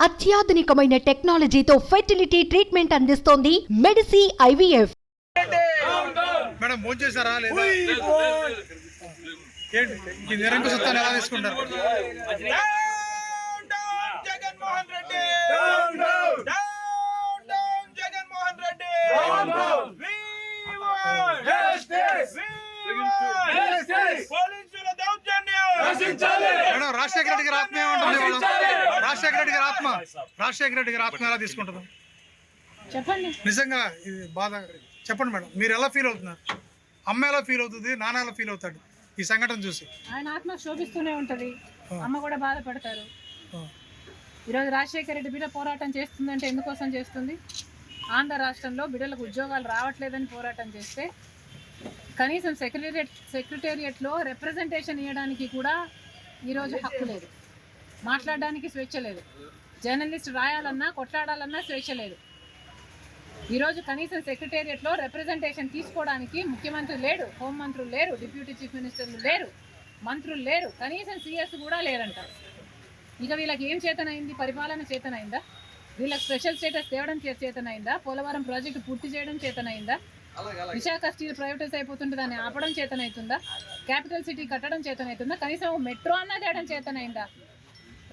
అత్యాధునికమైన టెక్నాలజీతో fertility treatment అందిస్తోంది Medici IVF. Madam phone చేశారా లేదా? ఏంటి ఈ నిరంకుశత్వాన్ని ఎలా తీసుకుంటారు? జగన్మోహన్ రెడ్డి జగన్మోహన్ రెడ్డి పోలీసుల దౌర్జన్యం మేడం రాజశేఖర రెడ్డి గారి ఆత్మ ఏమంటుంది? రాజశేఖర రెడ్డి గారి ఆత్మ ఎలా తీసుకుంటుంది? చెప్పండి. నిజంగా ఇది బాధ. చెప్పండి మేడం, మీరు ఎలా ఫీల్ అవుతున్నారు? అమ్మ ఎలా ఫీల్ అవుతుంది? నాన్న ఎలా ఫీల్ అవుతాడు ఈ సంఘటన చూసి? ఆయన ఆత్మ శోభిస్తూనే ఉంటది, అమ్మ కూడా బాధపడతారు. ఈరోజు రాజశేఖర రెడ్డి బిడ్డ పోరాటం చేస్తుందంటే ఎందుకోసం చేస్తుంది? ఆంధ్ర రాష్ట్రంలో బిడ్డలకు ఉద్యోగాలు రావట్లేదని పోరాటం చేస్తే కనీసం సెక్రటేరియట్లో రిప్రజెంటేషన్ ఇవ్వడానికి కూడా ఈరోజు హక్కు లేదు, మాట్లాడడానికి స్వేచ్ఛ లేదు, జర్నలిస్ట్ రాయాలన్నా కొట్లాడాలన్నా స్వేచ్ఛ లేదు. ఈరోజు కనీసం సెక్రటేరియట్లో రిప్రజెంటేషన్ తీసుకోవడానికి ముఖ్యమంత్రి లేడు, హోంమంత్రులు లేరు, డిప్యూటీ చీఫ్ మినిస్టర్లు లేరు, మంత్రులు లేరు, కనీసం CS కూడా లేరంట. ఇక వీళ్ళకి ఏం చేతనైంది? పరిపాలన చేతనైందా? వీళ్ళకి స్పెషల్ స్టేటస్ తేవడం చేతనైందా? పోలవరం ప్రాజెక్టు పూర్తి చేయడం చేతనైందా? విశాఖ స్టీల్ ప్రైవేటైజ్ అయిపోతుంటే దాన్ని ఆపడం చేతనైతుందా? క్యాపిటల్ సిటీ కట్టడం చేతనైతుందా? కనీసం మెట్రో అన్నా తేయడం చేతనైందా?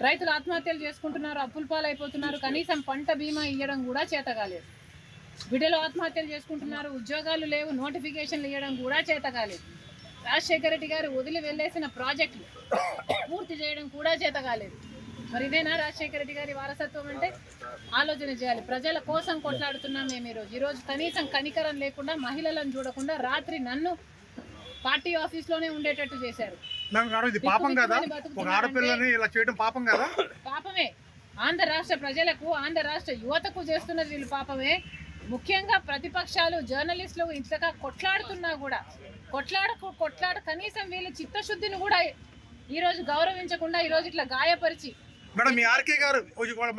రైతులు ఆత్మహత్యలు చేసుకుంటున్నారు, అప్పుల పాలైపోతున్నారు, కనీసం పంట బీమా ఇవ్వడం కూడా చేత కాలేదు. బిడ్డలు ఆత్మహత్యలు చేసుకుంటున్నారు, ఉద్యోగాలు లేవు, నోటిఫికేషన్లు ఇవ్వడం కూడా చేత కాలేదు. రాజశేఖర రెడ్డి గారు వదిలి వెళ్ళేసిన ప్రాజెక్టులు పూర్తి చేయడం కూడా చేత కాలేదు. మరి ఇదేనా రాజశేఖర రెడ్డి గారి వారసత్వం అంటే? ఆలోచన చేయాలి. ప్రజల కోసం కొట్లాడుతున్నాం మేము ఈరోజు కనీసం కనికరం లేకుండా, మహిళలను చూడకుండా రాత్రి నన్ను పార్టీ ఆఫీస్లోనే ఉండేటట్టు చేశారు. పాపం కదా, ఒక ఆడపిల్లని ఇలా చేయడం పాపం కదా? పాపమే. ఆంధ్ర రాష్ట్ర ప్రజలకు, ఆంధ్ర రాష్ట్ర యువతకు చేస్తున్నది వీళ్ళు పాపమే. ముఖ్యంగా ప్రతిపక్షాలు, జర్నలిస్టులు ఇంతగా కొట్లాడుతున్నా కూడా కొట్లాడ కనీసం వీళ్ళ చిత్తశుద్ధిని కూడా ఈరోజు గౌరవించకుండా ఈరోజు ఇట్లా గాయపరిచి. మేడం మీ ఆర్కే గారు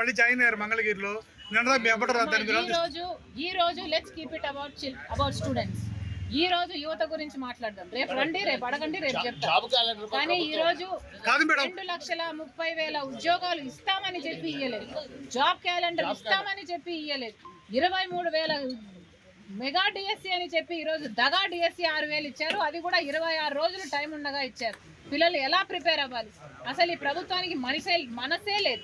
మళ్ళీ జాయిన్ అయ్యారు మంగళగిరిలో. ఈ రోజు let's keep it about students. ఈ రోజు యువత గురించి మాట్లాడదాం. రేపు రండి, రేపు అడగండి, రేపు చెప్తాం. కానీ ఈ రోజు 2,30,000 ఉద్యోగాలు ఇస్తామని చెప్పి ఇయ్యలేదు, జాబ్ క్యాలెండర్ ఇస్తామని చెప్పి ఇయ్యలేదు, 23,000 మెగా DSC అని చెప్పి ఈరోజు దగా DSC 6,000 ఇచ్చారు. అది కూడా 26 రోజులు టైం ఉండగా ఇచ్చారు. పిల్లలు ఎలా ప్రిపేర్ అవ్వాలి? అసలు ఈ ప్రభుత్వానికి మనసే లేదు.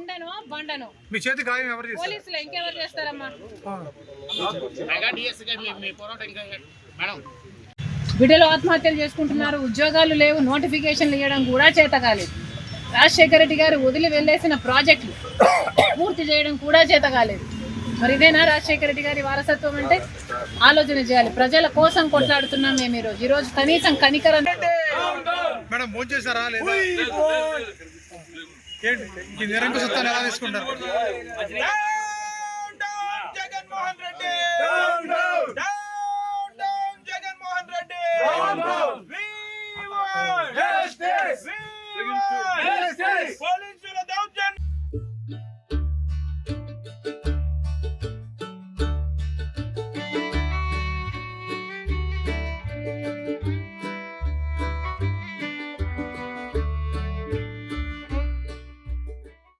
ఉండనో బండనో పోలీసులు ఇంకెవరు చేస్తారమ్మా? బిడ్డలు ఆత్మహత్యలు చేసుకుంటున్నారు, ఉద్యోగాలు లేవు, నోటిఫికేషన్లు ఇవ్వడం కూడా చేత కాలేదు. రాజశేఖర రెడ్డి గారు వదిలి వెళ్ళేసిన ప్రాజెక్టులు పూర్తి చేయడం కూడా చేత కాలేదు. మరి ఇదేనా రాజశేఖర రెడ్డి గారి వారసత్వం అంటే? ఆలోచన చేయాలి. ప్రజల కోసం కొట్లాడుతున్నాం మేము ఈరోజు కనీసం కనికరం. మేడం ఫోన్ చేశారా లేదా? ఏంటి ఈ నిరంకుశత్వాన్ని ఎలా తీసుకుంటారు?